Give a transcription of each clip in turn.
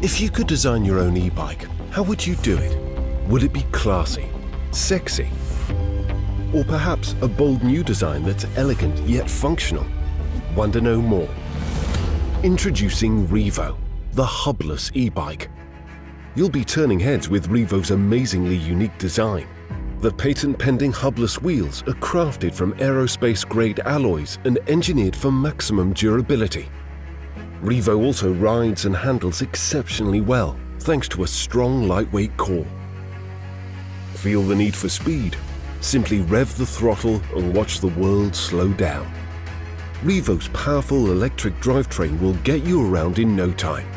If you could design your own e-bike, how would you do it? Would it be classy, sexy, or perhaps a bold new design that's elegant yet functional? Wonder no more. Introducing Reevo, the Hubless e-bike. You'll be turning heads with Reevo's amazingly unique design. The patent-pending Hubless wheels are crafted from aerospace-grade alloys and engineered for maximum durability. Reevo also rides and handles exceptionally well, thanks to a strong, lightweight core. Feel the need for speed? Simply rev the throttle and watch the world slow down. Reevo's powerful electric drivetrain will get you around in no time.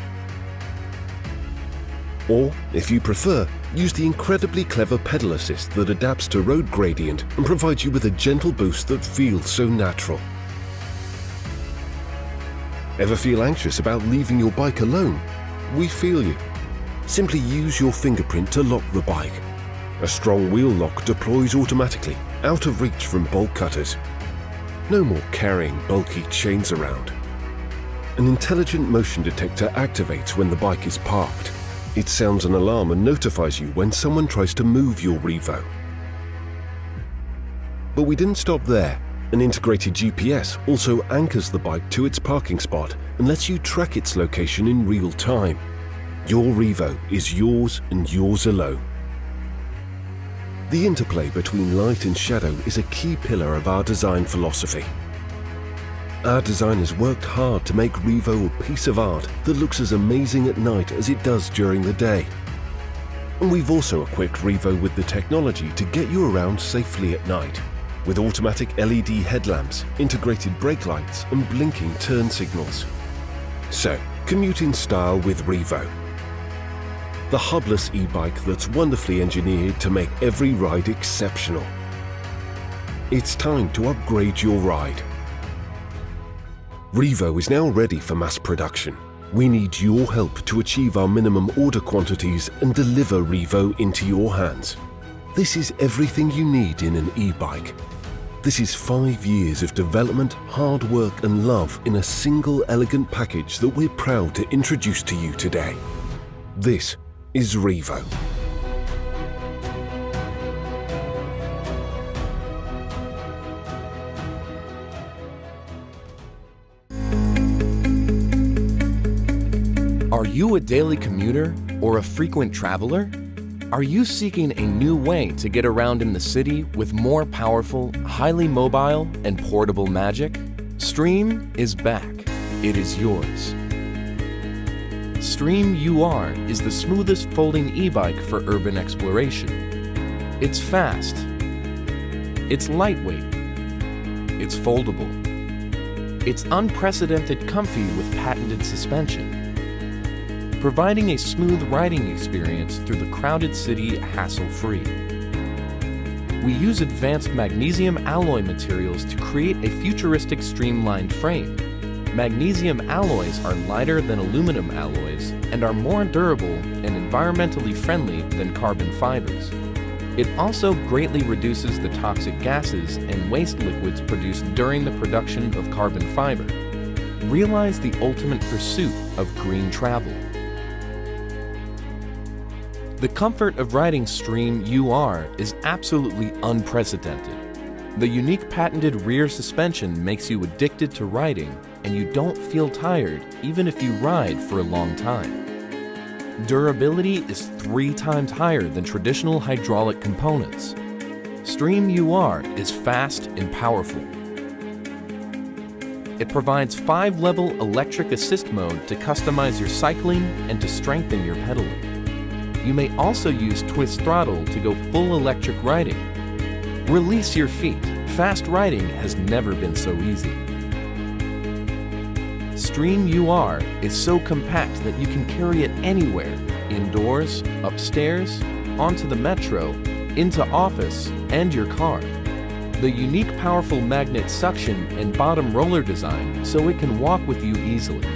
Or, if you prefer, use the incredibly clever pedal assist that adapts to road gradient and provides you with a gentle boost that feels so natural. Ever feel anxious about leaving your bike alone? We feel you. Simply use your fingerprint to lock the bike. A strong wheel lock deploys automatically, out of reach from bolt cutters. No more carrying bulky chains around. An intelligent motion detector activates when the bike is parked. It sounds an alarm and notifies you when someone tries to move your Reevo. But we didn't stop there. An integrated GPS also anchors the bike to its parking spot and lets you track its location in real time. Your Reevo is yours and yours alone. The interplay between light and shadow is a key pillar of our design philosophy. Our designers worked hard to make Reevo a piece of art that looks as amazing at night as it does during the day. And we've also equipped Reevo with the technology to get you around safely at night, with automatic LED headlamps, integrated brake lights and blinking turn signals. So, commute in style with Reevo, the Hubless e-bike that's wonderfully engineered to make every ride exceptional. It's time to upgrade your ride. Reevo is now ready for mass production. We need your help to achieve our minimum order quantities and deliver Reevo into your hands. This is everything you need in an e-bike. This is 5 years of development, hard work and love in a single elegant package that we're proud to introduce to you today. This is Reevo. Are you a daily commuter or a frequent traveler? Are you seeking a new way to get around in the city with more powerful, highly mobile, and portable magic? SDREAM is back. It is yours. SDREAM UR is the smoothest folding e-bike for urban exploration. It's fast. It's lightweight. It's foldable. It's unprecedented comfy with patented suspension, providing a smooth riding experience through the crowded city hassle-free. We use advanced magnesium alloy materials to create a futuristic streamlined frame. Magnesium alloys are lighter than aluminum alloys and are more durable and environmentally friendly than carbon fibers. It also greatly reduces the toxic gases and waste liquids produced during the production of carbon fiber. Realize the ultimate pursuit of green travel. The comfort of riding SDREAM UR is absolutely unprecedented. The unique patented rear suspension makes you addicted to riding, and you don't feel tired even if you ride for a long time. Durability is 3 times higher than traditional hydraulic components. SDREAM UR is fast and powerful. It provides 5-level electric assist mode to customize your cycling and to strengthen your pedaling. You may also use twist throttle to go full electric riding. Release your feet. Fast riding has never been so easy. SDREAM UR is so compact that you can carry it anywhere, indoors, upstairs, onto the metro, into office, and your car. The unique powerful magnet suction and bottom roller design so it can walk with you easily.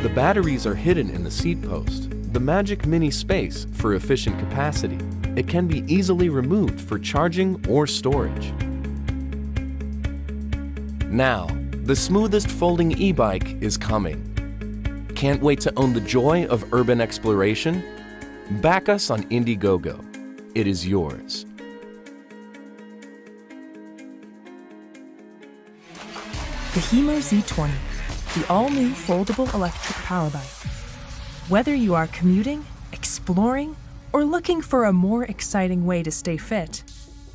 The batteries are hidden in the seat post, the magic mini space for efficient capacity. It can be easily removed for charging or storage. Now, the smoothest folding e-bike is coming. Can't wait to own the joy of urban exploration? Back us on Indiegogo. It is yours. The HIMO Z20, the all-new foldable electric power bike. Whether you are commuting, exploring, or looking for a more exciting way to stay fit,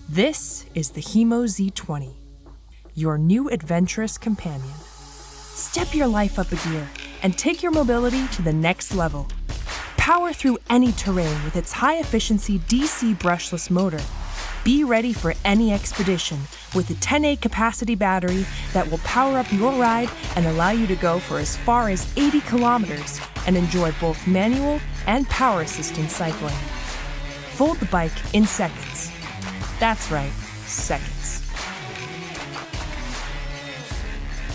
this is the HIMO Z20, your new adventurous companion. Step your life up a gear and take your mobility to the next level. Power through any terrain with its high-efficiency DC brushless motor. Be ready for any expedition with a 10A capacity battery that will power up your ride and allow you to go for as far as 80 kilometers and enjoy both manual and power assistance cycling. Fold the bike in seconds. That's right, seconds.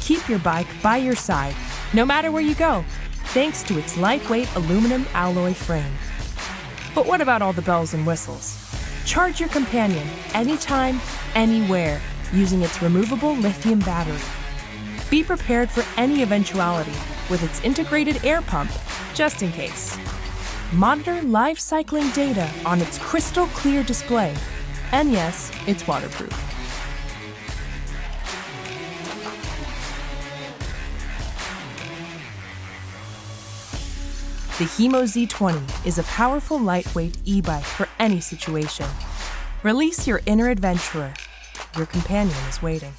Keep your bike by your side, no matter where you go, thanks to its lightweight aluminum alloy frame. But what about all the bells and whistles? Charge your companion anytime, anywhere, using its removable lithium battery. Be prepared for any eventuality with its integrated air pump, just in case. Monitor live cycling data on its crystal clear display. And yes, it's waterproof. The HIMO Z20 is a powerful lightweight e-bike for any situation. Release your inner adventurer. Your companion is waiting.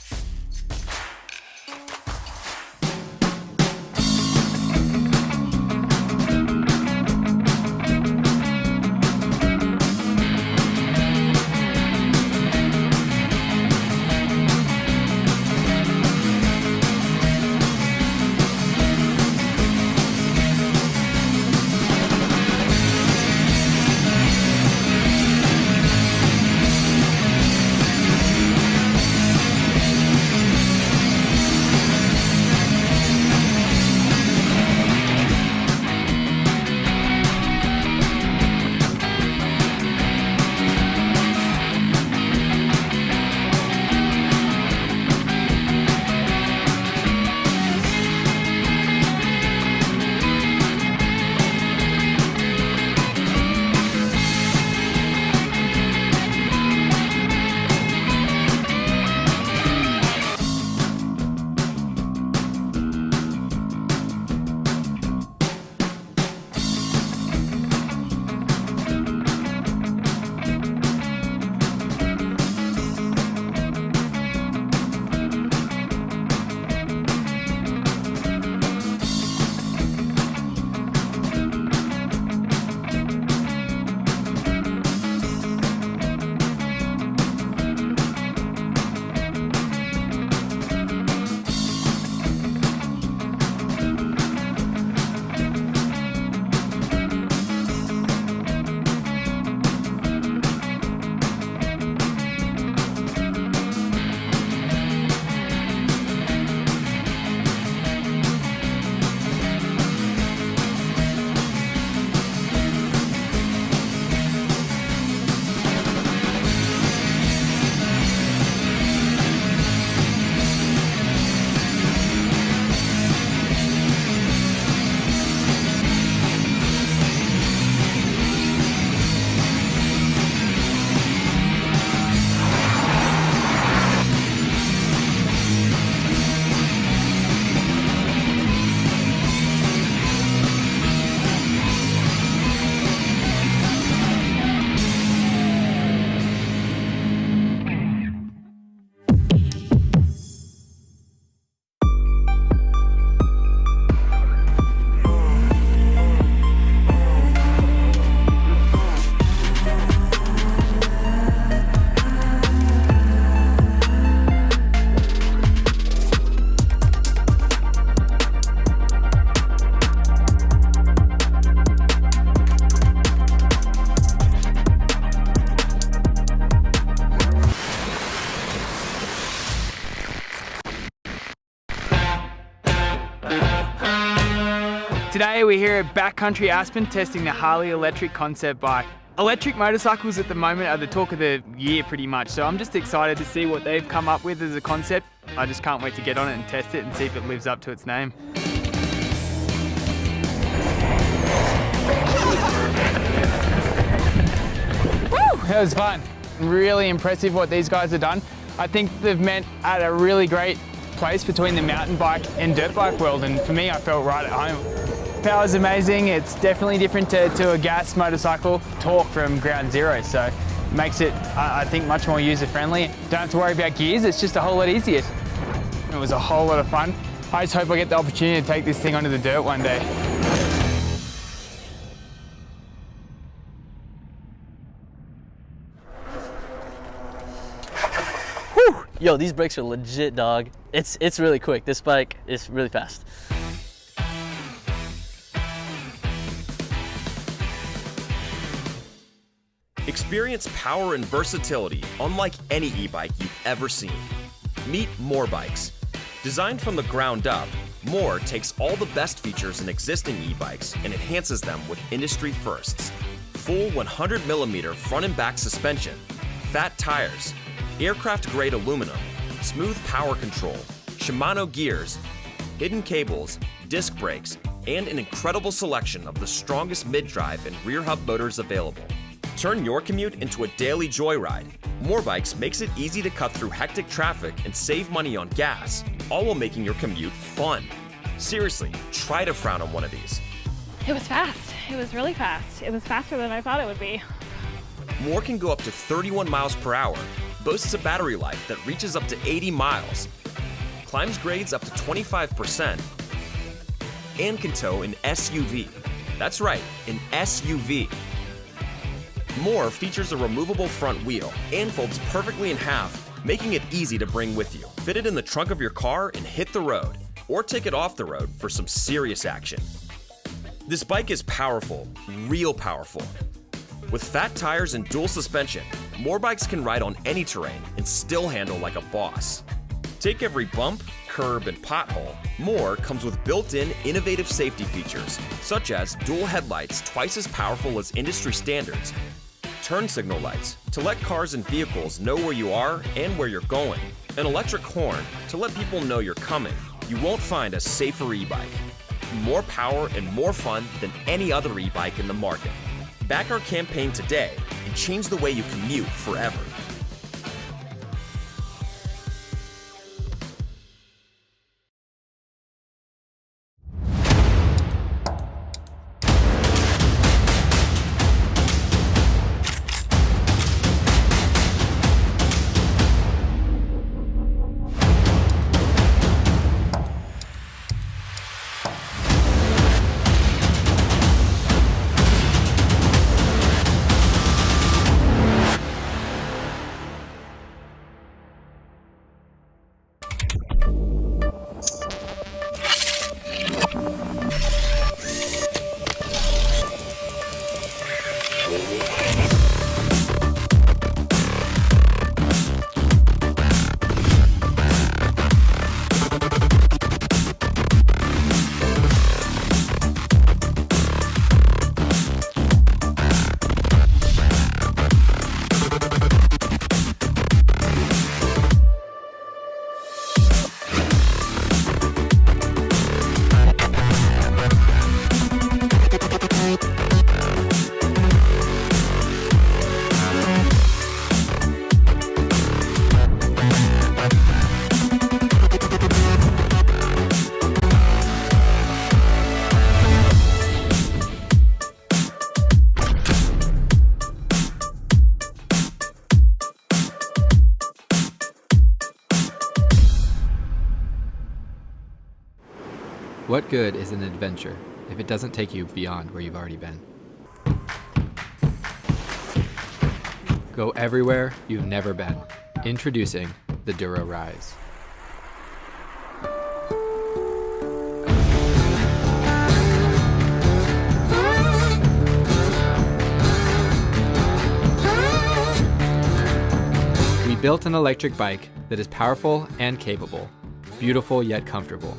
Today we're here at Backcountry Aspen testing the Harley electric concept bike. Electric motorcycles at the moment are the talk of the year pretty much, so I'm just excited to see what they've come up with as a concept. I just can't wait to get on it and test it and see if it lives up to its name. That was fun. Really impressive what these guys have done. I think they've met at a really great place between the mountain bike and dirt bike world, and for me, I felt right at home. Power's amazing. It's definitely different to a gas motorcycle. Torque from ground zero, so makes it, I think, much more user-friendly. Don't have to worry about gears, it's just a whole lot easier. It was a whole lot of fun. I just hope I get the opportunity to take this thing onto the dirt one day. Whew. Yo, these brakes are legit, dog. It's really quick. This bike is really fast. Experience power and versatility unlike any e-bike you've ever seen. Meet MOAR bikes. Designed from the ground up, MOAR takes all the best features in existing e-bikes and enhances them with industry firsts. Full 100mm front and back suspension, fat tires, aircraft-grade aluminum, smooth power control, Shimano gears, hidden cables, disc brakes, and an incredible selection of the strongest mid-drive and rear hub motors available. Turn your commute into a daily joyride. MOAR Bikes makes it easy to cut through hectic traffic and save money on gas, all while making your commute fun. Seriously, try to frown on one of these. It was fast. It was really fast. It was faster than I thought it would be. MOAR can go up to 31 miles per hour, boasts a battery life that reaches up to 80 miles, climbs grades up to 25%, and can tow an SUV. That's right, an SUV. MOAR features a removable front wheel and folds perfectly in half, making it easy to bring with you. Fit it in the trunk of your car and hit the road, or take it off the road for some serious action. This bike is powerful, real powerful. With fat tires and dual suspension, MOAR bikes can ride on any terrain and still handle like a boss. Take every bump, curb, and pothole. MOAR comes with built-in innovative safety features, such as dual headlights twice as powerful as industry standards, turn signal lights to let cars and vehicles know where you are and where you're going, an electric horn to let people know you're coming. You won't find a safer e-bike. More power and more fun than any other e-bike in the market. Back our campaign today and change the way you commute forever. What good is an adventure if it doesn't take you beyond where you've already been? Go everywhere you've never been. Introducing the DURO Rise. We built an electric bike that is powerful and capable, beautiful yet comfortable.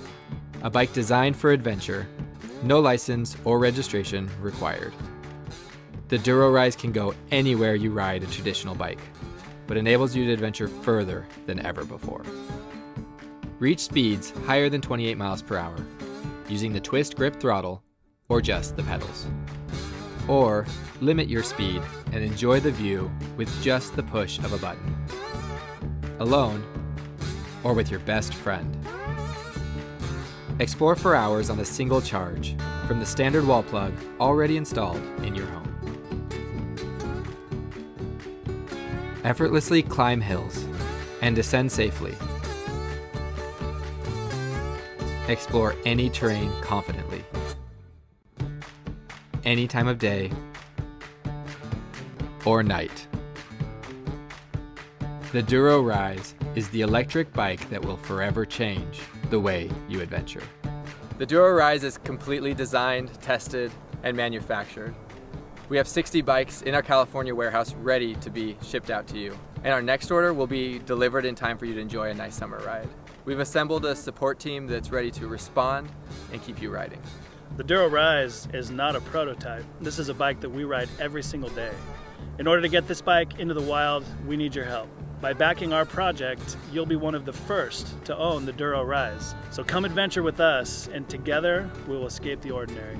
A bike designed for adventure, no license or registration required. The DURO Rise can go anywhere you ride a traditional bike, but enables you to adventure further than ever before. Reach speeds higher than 28 miles per hour, using the twist grip throttle or just the pedals. Or limit your speed and enjoy the view with just the push of a button. Alone, or with your best friend. Explore for hours on a single charge from the standard wall plug already installed in your home. Effortlessly climb hills and descend safely. Explore any terrain confidently. Any time of day or night. The DURO Rise is the electric bike that will forever change the way you adventure. The DURO Rise is completely designed, tested, and manufactured. We have 60 bikes in our California warehouse ready to be shipped out to you. And our next order will be delivered in time for you to enjoy a nice summer ride. We've assembled a support team that's ready to respond and keep you riding. The DURO Rise is not a prototype. This is a bike that we ride every single day. In order to get this bike into the wild, we need your help. By backing our project, you'll be one of the first to own the DURO Rise. So come adventure with us, and together we will escape the ordinary.